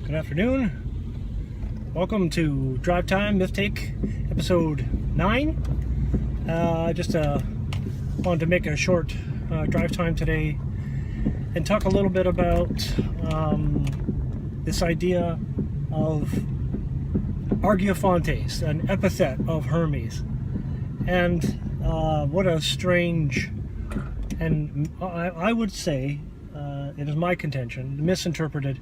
Good afternoon. Welcome to Drive Time MythTake episode 9. Just wanted to make a short drive time today and talk a little bit about this idea of Argeiphontes, an epithet of Hermes, and what a strange and I would say it is my contention misinterpreted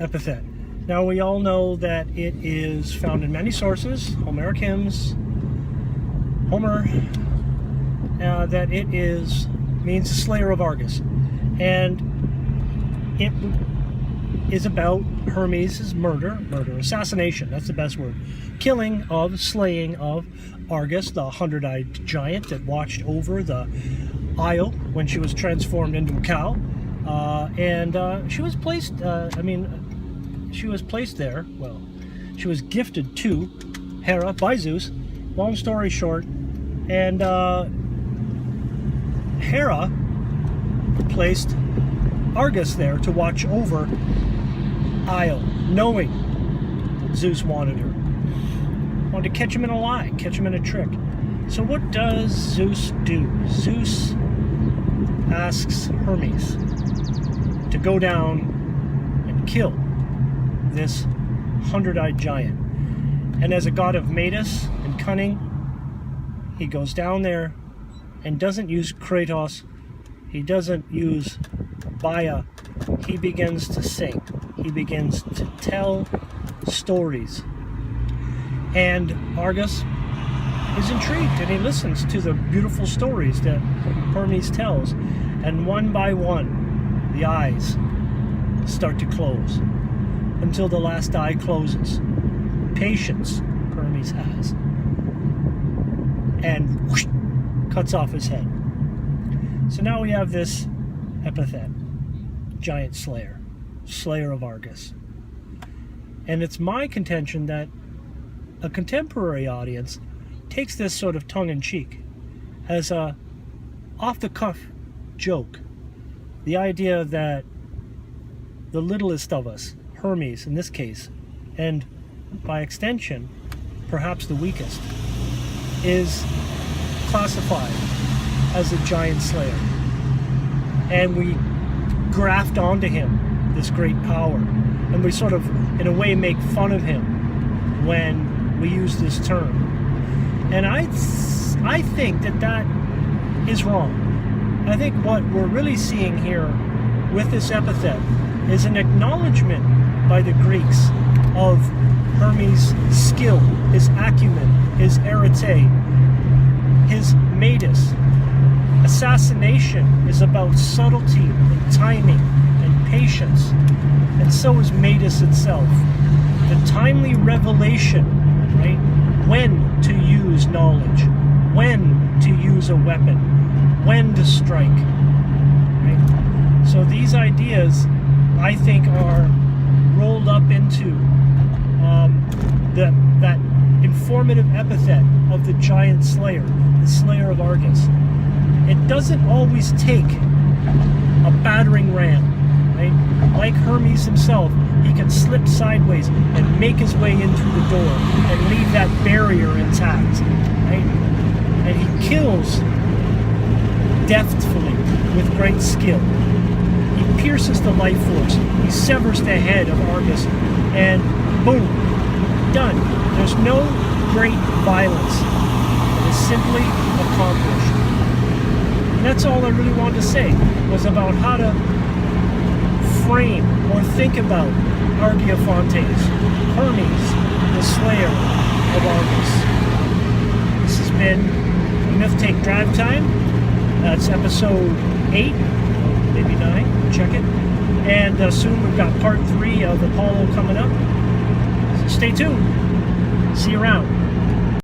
epithet. Now we all know that it is found in many sources, Homeric hymns, Homer, that it means slayer of Argus, and it is about Hermes' murder, assassination, that's the best word, slaying of Argus, the 100-eyed giant that watched over the Isle when she was transformed into a cow, and she was placed, she was placed there, well, she was gifted to Hera by Zeus, long story short, and Hera placed Argus there to watch over Isle, knowing that Zeus wanted her. Wanted to catch him in a lie, catch him in a trick. So what does Zeus do? Zeus asks Hermes to go down and kill this 100-eyed giant. And as a god of Madus and cunning, he goes down there and doesn't use Kratos, he doesn't use Baya, he begins to sing. He begins to tell stories. And Argus is intrigued and he listens to the beautiful stories that Hermes tells. And one by one, the eyes start to close until the last eye closes. Patience Hermes has. And whoosh, cuts off his head. So now we have this epithet, giant slayer, slayer of Argus. And it's my contention that a contemporary audience takes this sort of tongue-in-cheek as a off-the-cuff joke. The idea that the littlest of us, Hermes in this case, and by extension, perhaps the weakest, is classified as a giant slayer. And we graft onto him this great power. And we sort of, in a way, make fun of him when we use this term. And I think that is wrong. I think what we're really seeing here with this epithet is an acknowledgement by the Greeks of Hermes' skill, his acumen, his arete, his Madus. Assassination is about subtlety and timing and patience, and so is Madus itself. The timely revelation, right? When to use knowledge, when to use a weapon, when to strike, right? So these ideas, I think, are rolled up into that informative epithet of the giant slayer, the slayer of Argus. It doesn't always take a battering ram, right? Like Hermes himself, he can slip sideways and make his way into the door and leave that barrier intact, right? And he kills deftly with great skill. He pierces the life force, he severs the head of Argus, and boom, done. There's no great violence. It is simply accomplished. And that's all I really wanted to say, was about how to frame or think about Argeiphontes, Hermes, the slayer of Argus. This has been MythTake Drive Time. That's episode 8, maybe 9, check it. And soon we've got part 3 of Apollo coming up. So stay tuned. See you around.